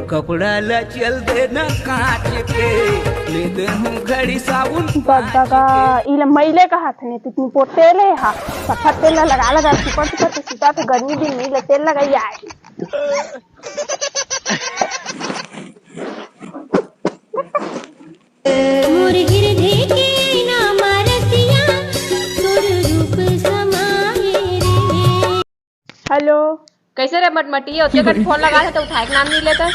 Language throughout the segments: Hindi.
कपड़ा ला चल देना काट के ले दे हूँ घड़ी साबुन दादा इला मैले का हाथ ने तितनी पोतेले हा सफा तेल लगा लगा सुपर सुपर तो सीता तो गर्मी दिन नहीं ले तेल लगाई आई मोर गिरधे के ना मारतिया तोर रूप समाए रे। हेलो कैसे रे मटमटी ओते कट फोन लगा था तो उठाए के नाम नहीं लेता।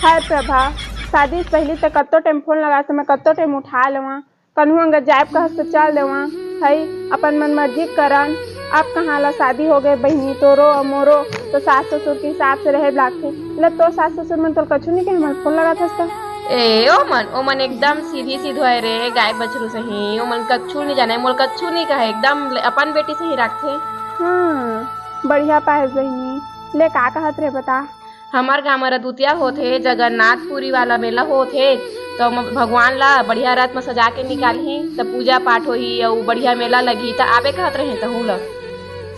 हाय प्रभा शादी से पहले तो कत्तो टाइम फोन लगा से मैं कत्तो टाइम उठा लेवा कन्हू अंगर जायब कह से चल देवा हई अपन मन मर्जी करन। आप कहाँ ला शादी हो गए बहनी तोरो और मोरो तो सास ससुर के हिसाब से रहे लागे ले तो सास ससुर मन तो कछु नहीं के हमर फोन लगा था ए ओ मन एकदम सीधी सीधो है रे गाय बछरू सही ओ मन कछु नहीं जाने मोल कछु नहीं कहे एकदम अपन बेटी से ही रखे। हाँ बढ़िया पाए बहनी ले का कहत रे बता। हमार गाँव में रदुतिया होथे जगन्नाथपुरी वाला मेला होथे तो भगवान ला बढ़िया रात में सजा के निकाली तो पूजा पाठ होही और बढ़िया मेला लगी तो आबे कहत रहे तो हूँ ला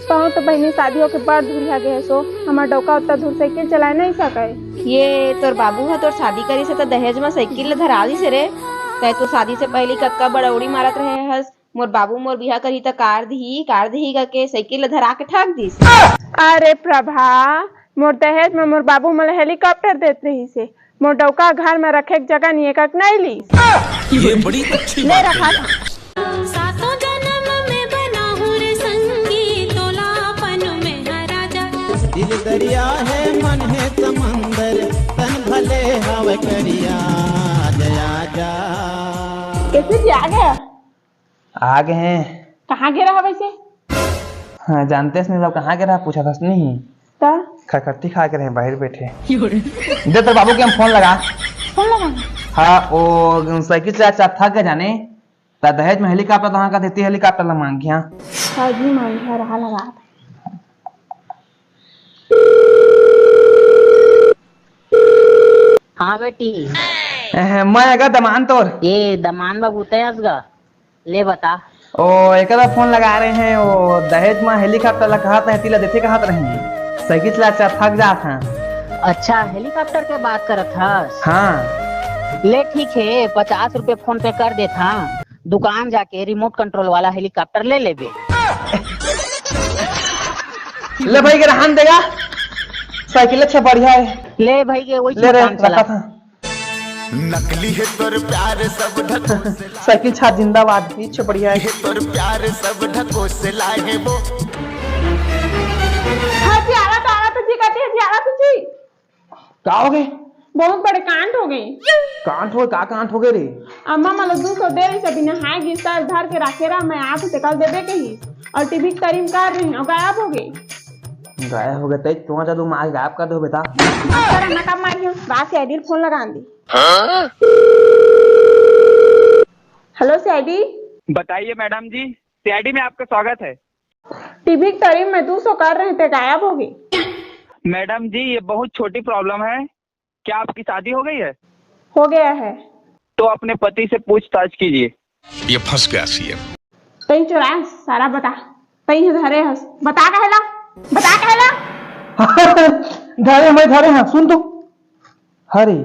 कहूँ तो बहनी शादी होके बड़ दूरिया गए सो हमार डौका उतना दूर साइकिल चला नहीं सके। ये तोर बाबू है तोर शादी करी से तो दहेज में साइकिल धरा दी से रे कहे तू शादी से पहले कक्का बड़ौड़ी मारत रहे हस मोर बाबू मोर बिहा करी तो कार दी करके साइकिल धरा के ठग दी। अरे प्रभा मोर दहेज में मोर बाबू मला हेलीकॉप्टर देत रही से मोर डौका घर में रखे के जगह नहीं एक नहीं ली ये बड़ी अच्छी ले रखा था। सातों जन्म में बना हूँ रे संगी तोलापन में है राजा। दिल दरिया है मन है समंदर तन भले हवा करिया जया जा। कैसे जी आ गया आ गए हैं। कहाँ गिरा है वैसे। हाँ जानते हैं सब कहाँ गिरा पूछा था नहीं तो खरखट्टी खा के रहे बाहर बैठे दे तो बाबू के हम फोन लगा हाँ वो साइकिल से अच्छा थक गए जाने तो दहेज में हेलीकॉप्टर तो का देती हेलीकॉप्टर ला मांग गया जी मांग रहा लगा हाँ बेटी मैं अगर दमान तोर ये दमान बाबू तयसगा ले बता। ओ एक फोन लगा रहे हैं वो दहेज में हेलीकॉप्टर ला कहा था तिला देते कहा रहे साइकिल से अच्छा थक जात है। अच्छा हेलीकॉप्टर के बात करत हस। हाँ ले ठीक है 50 रुपए फोन पे कर देता दुकान जाके रिमोट कंट्रोल वाला हेलीकॉप्टर ले लेबे। ले भाई के रहन देगा साइकिल अच्छा बढ़िया है ले भाई के वही ले काम चला था नकली है तोर प्यार सब ढको से साइकिल छा जिंदाबाद पीछे बढ़िया है तोर प्यार सब ढको से लाए वो। हाँ जी आला तो जी कहती है जी आला तो जी का हो गए बहुत बड़े कांड हो गई। कांट हो गए रे अम्मा मला 200 दे रही सभी नहाए गी सर धर के रखे रहा मैं आप से कल देवे कही और टीवी करीम कर रही और गायब हो गई। गायब हो गए तेज तुम जादू मार गायब कर दो बेटा सर मैं कब मारी हूँ रात से आईडी फोन लगा दी। हेलो सीआईडी बताइए मैडम जी सीआईडी में आपका स्वागत है। टीवी करीम में 200 कर रहे थे गायब हो गई। मैडम जी ये बहुत छोटी प्रॉब्लम है क्या आपकी शादी हो गई है। हो गया है तो अपने पति से पूछताछ कीजिए। ये फंस गया सीएम तई चुराया सारा बता तई धरे हस बता कहला धरे हैं सुन तो हरे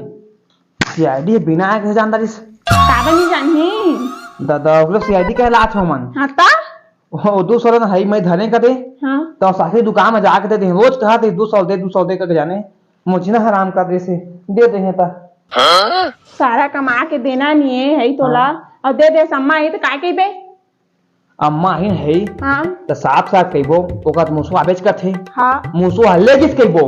सीआईडी बिना के जानदारी से काबा नहीं जानी दादा वो सीआईडी का लाच हो मन हाँ ता ओ 200 ना हई मैं धरे का दे हाँ तो साथी दुकान में जाके दे रोज कहा थे 200 दे करके जाने मुझे ना हराम कर दे से दे दे है ता सारा कमा के देना नहीं है तोला और दे दे सम्मा है तो काय के बे अम्मा ही है हाँ तो साफ कहबो ओका तो मुसवा बेच कर थे हाँ मुसो हल्ले किस कहबो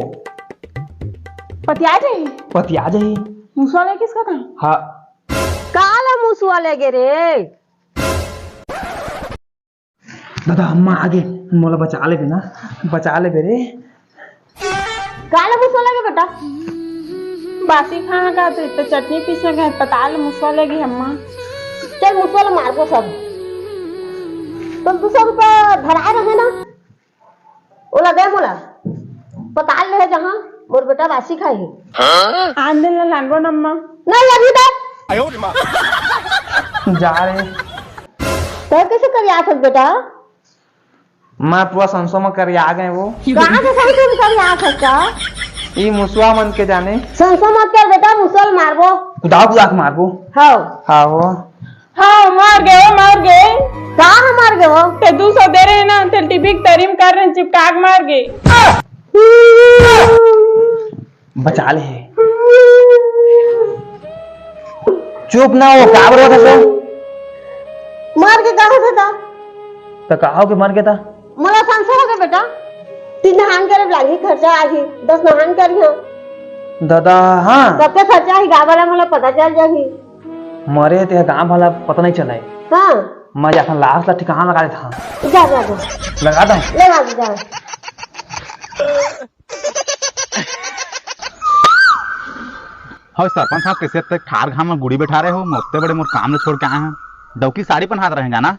पतिया जाई पतिया जाई मुसवा किसका था हाँ काला मुसवा लेगे रे दादा अम्मा आगे मोला बचा ले ना बचा ले रे काला मुसवा लगे बेटा बासी खाना का तो चटनी पीसने का पताल मुसवा लेगी अम्मा चल मुसवा मार को सब तुम 200 रुपए भरा रहे ना ओला दे मोला पताल ले जहाँ मोर बेटा बासी खाई आंदे ला लांगो नम्मा नहीं लगी बात जा रहे तो कैसे कर याद बेटा मैं पूरा संसो में कर आ गए वो कहाँ से सही तुम कर याद सकता ई मुसवा मन के जाने संसा मत कर बेटा, मुसल मारबो। कुदा कुदा के मारबो। हाँ हाँ हो हाँ मार गए कहाँ मार गए हो? ते 200 दे रहे हैं ना, ते टिपिक तरीम कर रहे हैं, चिपका के मार गए। बचा ले। चुप ना हो, क्या बोल रहा था? मार के कहा था? तो कहा के मर गया था? मला संसा हो गया बेटा, 3 नहान करे लागी खर्चा आही, 10 नहान करी हाँ। दादा हाँ सबके खर्चा ही गाँव वाला मला पता चल जाही। मरे थे गाँव वाला पता नहीं चला है। हाँ मैं जाकर लाश ला ठिकाना लगा देता। जा जा जा लगा दे लगा दे जा। हाँ सरपंच साहब कैसे तक ठार घाम में गुड़ी बैठा रहे हो? मोते बड़े मोर काम ने छोड़ के आए हैं। डौकी साड़ी पहना रहेगा ना?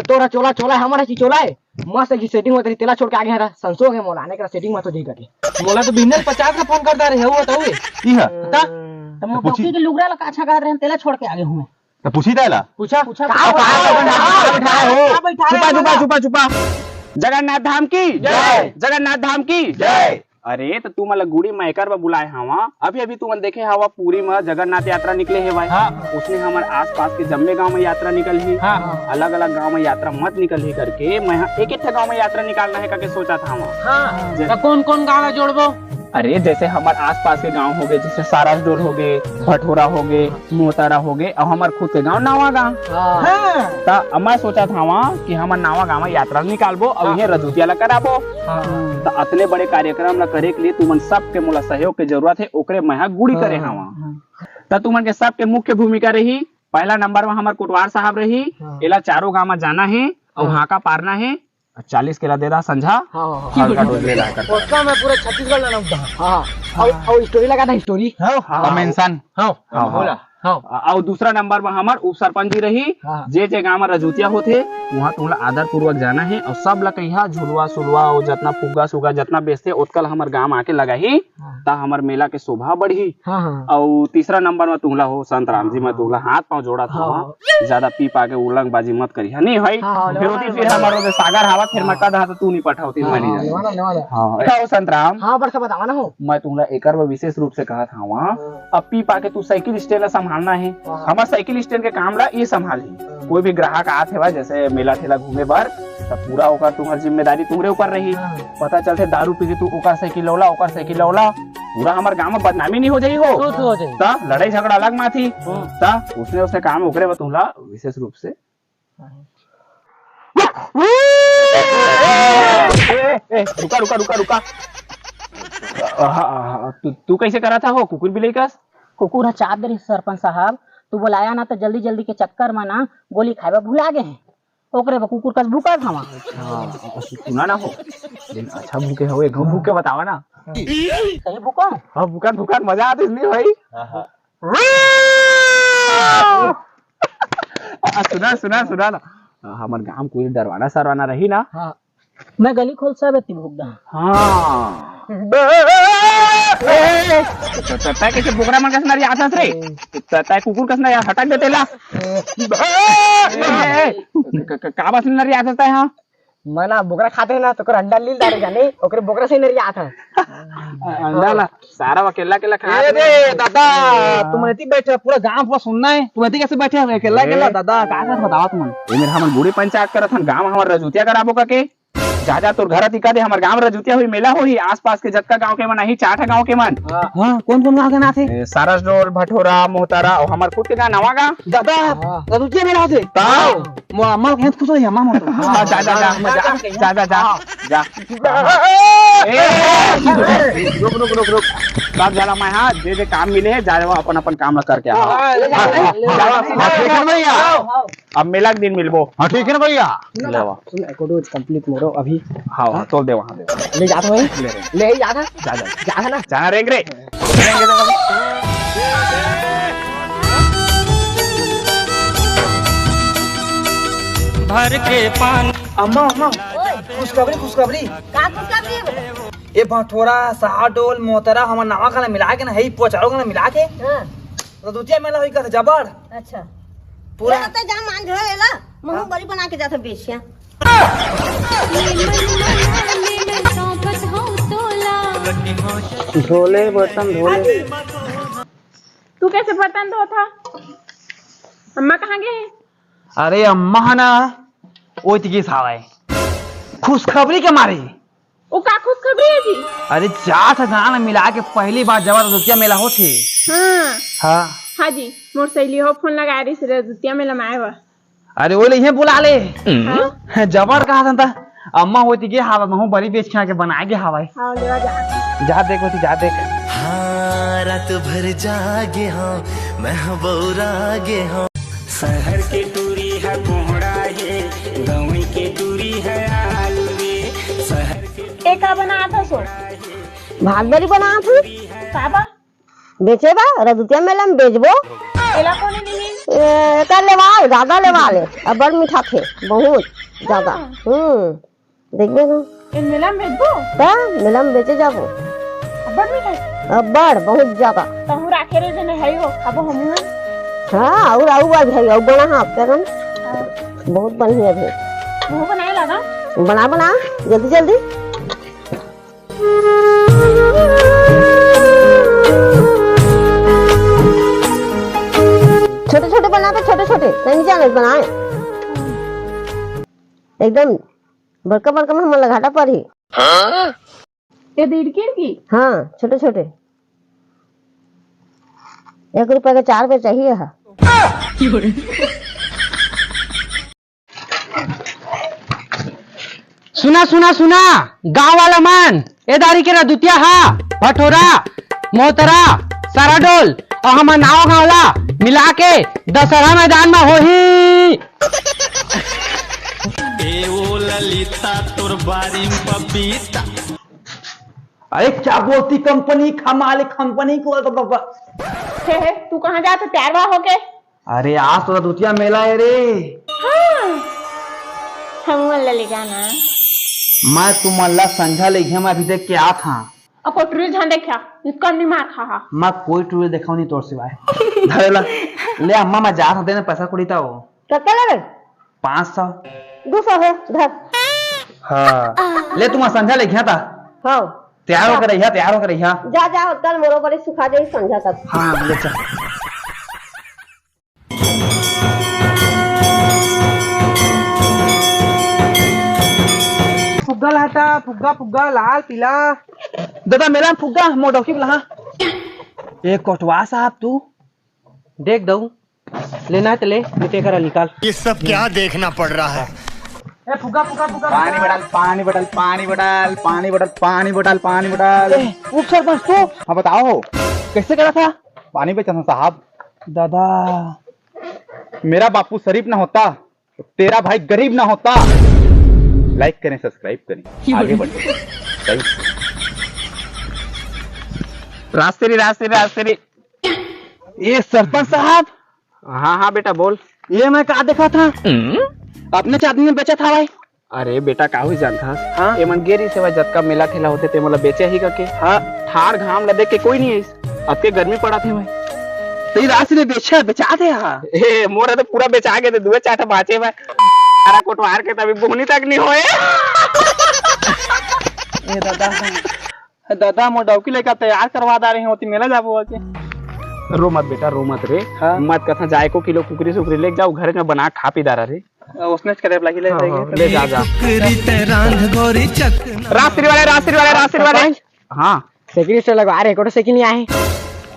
तोरा चोला चोला हमारा चीज चोला है मस्त की सेटिंग होती तेला छोड़ के आगे है संसो है मोला आने का सेटिंग मत हो जाई करके मोला तो बिना 50 का फोन करता रहे हो तो ई है बता तो मो डॉक्टर के लुगड़ा ला अच्छा कर रहे हैं तेला छोड़ के आगे हूं मैं तो पूछी देला। पूछा छुपा छुपा। जगन्नाथ धाम की जय, जगन्नाथ धाम की जय। अरे तो तू मतलब गुड़ी मैकर में बुलाए हवा, अभी तू मन देखे हवा पूरी में जगन्नाथ यात्रा निकले है भाई। हाँ। उसने हमारे आसपास के जम्मे गांव में यात्रा निकल ही। हाँ। अलग अलग गांव में यात्रा मत निकल ही करके मैं एक गांव में यात्रा निकालना है करके सोचा था वहाँ। हाँ। कौन कौन गाँव जोड़बो? अरे जैसे हमारे आसपास के गांव हो गए, जैसे सारसडोल हो गए, भटोरा हो गए, मोहतारा हो गए, और हमारे खुद के गांव नावा गांव। तो मैं सोचा था वहाँ कि हमारे नावा गांव में यात्रा निकालबो और यह रजूतिया ला कराबो। तो अतने बड़े कार्यक्रम ला करे के लिए तुमन सबके मोला सहयोग के जरूरत है, ओकरे मैं गुड़ी करे हवा। तो तुमन के सबके मुख्य भूमिका रही, पहला नंबर में हमारे कोटवार साहब रही, एला चारों गांव में जाना है और वहाँ का पारना है। 40 केला दे रहा समझा। उसका मैं पूरे छत्तीसगढ़ लाना हाँ और स्टोरी लगा था स्टोरी मेंशन बोला। और दूसरा नंबर में हमार उप सरपंच जी रही, जे गाँव में रजूतिया होते वहाँ तुमला आदर पूर्वक जाना है और सब ला कहिया झुलवा सुलवा और जितना फुग्गा सुगा जितना बेचते उतकल हमार गाँव आके लगा ही ता हमार मेला के शोभा बढ़ी। और तीसरा नंबर में तुमला हो संत राम जी में तुमला हाथ पाँव जोड़ा था, ज्यादा पी पा के उलंग बाजी मत करी नहीं भाई। फिर हमारे सागर हवा फिर मटका दहा तो तू नहीं पठाओती संत राम। हाँ बरसा बतावा ना हो। मैं तुमला एक विशेष रूप से कहा था वहाँ, अब पी पा के तू साइकिल स्टैंड संभालना है। हमारे साइकिल स्टैंड के काम ला ये संभाली। कोई भी ग्राहक आते हुआ जैसे मेला ठेला घूमे बार तब पूरा होकर तुम्हारी जिम्मेदारी तुम्हारे ऊपर रही। पता चलते दारू पी के तू ओकर साइकिल लौला पूरा हमारे गाँव में बदनामी नहीं हो जाई हो। लड़ाई झगड़ा अलग में थी उसने काम ओकरे में तुमला विशेष रूप से रुका रुका रुका रुका। तू कैसे करा था हो कुकुर बिलाई का? कुकुर चाप दे सरपंच साहब, तू बुलाया ना तो जल्दी जल्दी के चक्कर में ना गोली खाए भुला गए हैं ओकरे कुकुर का भूखा था। सुना ना हो अच्छा भूखे हो एक भूख के बतावा ना। सही भूखा? हाँ भूखा भूखा मजा आती इसलिए भाई। सुना सुना सुना ना हमारे गांव कोई डरवाना सरवाना रही ना। हाँ मैं गली खोल सब भूखदा। हाँ तय कैसे बोकरा मन कसना याद हस रे तय कुकुर कसना यार हटा देते ला का बस न याद हसता है। हाँ मना बोकरा खाते हैं ना तो कर अंडा लील डाले जाने ओकरे बोकरा से नहीं आता अंडा ला सारा अकेला अकेला खा अरे दादा तुम ऐसी बैठे पूरा गांव पूरा सुनना है, तुम ऐसी कैसे बैठे हैं अकेला अकेला? दादा का बताओ तुम। ये मेरे हम बूढ़े पंचायत करत हन गांव हमार रजूतिया कराबो का के जा जा तोर घर दिखा दे। हमार गांव रजूतिया हुई मेला होई आसपास के जत्का गांव के मन नहीं 4 गांव के मन। हां कौन कौन गांव के ना थे? सारसडोल भटोरा मोहतारा और हमार खुद के गांव नवा गांव। दादा रजूतिया मेला होते ताऊ अम्मा के खुश होई अम्मा मत। हां जा जा जा जा जा जा रुक रुक रुक रुक सब जाला मैं। हाँ जे काम मिले है जा अपन अपन काम करके अब मेला के दिन मिलबो। हाँ ठीक है ना भैया। कंप्लीट मोरो अभी। हाँ हाँ तोल दे वहाँ दे ले जाता है ले ही जाता जा जा जाता ना जाना रेंग रे भर के पान। अम्मा अम्मा खुशखबरी खुशखबरी। का खुशखबरी है? ये भटोरा साहडोल मोहतरा हमार नावा खाना मिला के ना है पोचारो खाना मिला के रजूतिया मेला होई का जबर। अच्छा पूरा तो जा मान झोला लेला मुंह बड़ी बना के जाता बेचिया। मन मन में सौंपत हो तोला धोले बर्तन धोले। तू कैसे बर्तन धोता? अम्मा कहाँ गए? अरे अम्मा ना वो तिकी सावाई खुशखबरी के मारे। वो का खुशखबरी है जी? अरे 4 गाना मिला के पहली बार जबर दुतिया मेला हो थे। हाँ हाँ हाँ जी, मोर सहेली हो फोन लगा रही से दुतिया में लमाए हुआ। अरे वो ले बुला ले हाँ जबर कहा था अम्मा होती के हवा महू बड़ी बेच के बनाए के हवाई। हाँ लेवा जा। जा देख होती जा देख। हाँ रात भर जागे हाँ मैं बौरागे हाँ। शहर के दूरी है कोहड़ा है, गाँव के दूरी है आलू रे। शहर के एक का बनाया था सो भागदरी बना था साबा बेचे बा रदुतिया मेला में बेचबो। एला कोने नहीं का लेवाल ज्यादा लेवाल है अब बड़ मीठा थे बहुत ज्यादा। देखबे ना इन मेला में बेचबो ता मेला में बेचे जाबो अब्बड़ मिठाई अब बड़ बहुत ज्यादा। तहु राखे रे जने है हो अब हमहु। हाँ और आऊ बाज है और बना हाँ पेरन बहुत बढ़िया है। वो बनाए लगा बना बना जल्दी जल्दी। छोटे छोटे बना पे छोटे छोटे नहीं जाने बनाए एकदम बड़का बड़का में हम लगाटा पर ही। ये दीड़कीर की हाँ छोटे छोटे 1 रुपए के 4 पे चाहिए है। सुना सुना सुना गांव वाला मान ए दारी के दुतिया हा भटोरा मोहतरा सारा डोल और हमार नाव गावला मिला के दशहरा मैदान में होही। ए ओ ललिता तोर बारी में पपीता। अरे क्या बोलती कंपनी खमाले कंपनी को हे तू कहाँ जाता तैयार होके? अरे आज तो दुतिया मेला है रे। हाँ हम ले जाना मैं तुम्हारा संझा ले गया मैं अभी देख के आ था अब टूरिल झन देखा इसका नहीं मार खा। मैं कोई टूरिल देखा नहीं तोर सिवाय। धरेला ले अम्मा मैं जा था देने पैसा कुड़ी था वो कितना ले 500 200 है धर। हाँ ले तुम संझा ले गया था। हाँ तैयार होकर रहिया तैयार होकर रहिया। जा जा कल मोरो बड़ी सुखा जाई संझा तक। हाँ ले चल। फुग्गा लाता फुग्गा फुग्गा लाल पीला। दादा मेला में फुग्गा मोटोकी लहा एक कोटवा साहब तू देख दऊ लेना तो ले बेटे करा निकाल। ये सब क्या देखना पड़ रहा है। ए फुग्गा फुग्गा फुग्गा पानी बटल पानी बटल पानी बटल पानी बटल पानी बटल पानी बटल। उप सरपंच तू हाँ बताओ कैसे करा था? पानी बेचा था साहब। दादा मेरा बापू शरीफ ना होता तो तेरा भाई गरीब ना होता। लाइक करें सब्सक्राइब करें आगे बढ़े। सही रास्ते रास्ते। ये सरपंच साहब। हाँ हाँ बेटा बोल। ये मैं कहा देखा था अपने चादनी में बेचा था भाई। अरे बेटा का हुई जानता हाँ? ये मन गेरी सेवा जतका मेला ठेला होते थे मतलब बेचे ही करके। हाँ ठार घाम लदे के कोई नहीं है अब के गर्मी पड़ा थे भाई तो ये राशि में बेचा थे। हाँ ए मोरा तो पूरा बेचा गए थे 2-4 बाचे भाई सारा कोटवार के तभी बुहनी तक नहीं होए। ए दादा मोडौकी लेकर तैयार करवा दा रही होती मेला जाबो के। रो मत बेटा रो मत रे। हाँ? मत कथा जाए को किलो कुकरी सुकरी ले जाओ घर में बना खा पी दारा रे उसने करे लगी ले जा रास्त्री वाले। हाँ सेक्रेटरी लगवा रहे कोटो सेकंड नहीं आए।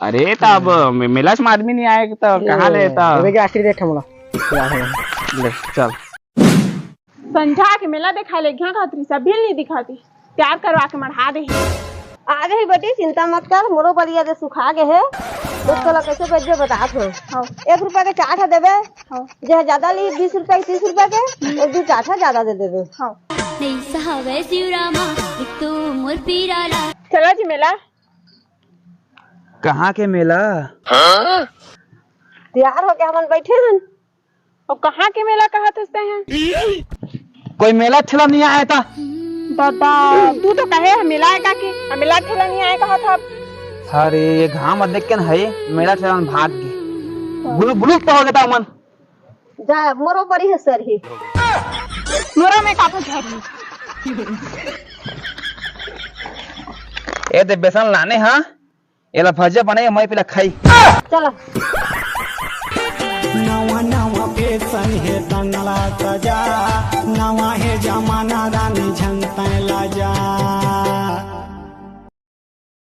अरे तब मेला में आदमी नहीं आए तो कहाँ ले तब रास्त्री देख हमला ले चल। संझा के मेला दिखा ले घिया खातरी सब भी नहीं दिखाती तैयार करवा के मढ़ा दे। आ गई बेटी चिंता मत कर मोरो बढ़िया दे सुखा गए है उसको ला कैसे बेचे बता दो। 1 रुपए के 4 देवे जो ज्यादा ली 20 रुपए 30 रुपए के और 2 4 ज्यादा दे देवे। नहीं सहावे शिवरामा तो मोर पीराला। चलो जी मेला। कहाँ के मेला? तैयार हो गया हम बैठे हैं। और कहाँ के मेला कहा थसते हैं? कोई मेला ठेला नहीं आया था। दादा तू तो कहे मेला आएगा कि मेला ठेला नहीं आए कहा था। अरे ये घाम देख के न है मेला ठेला में भाग गई बुलुक तो हो गया था मन। जा मोरो बड़ी है सर ही मोरो में काफी झड़ी ए दे बेसन लाने हाँ एला भजिया बनाए मैं पहले खाई चलो नवा नवा बेसन है तंगला सजा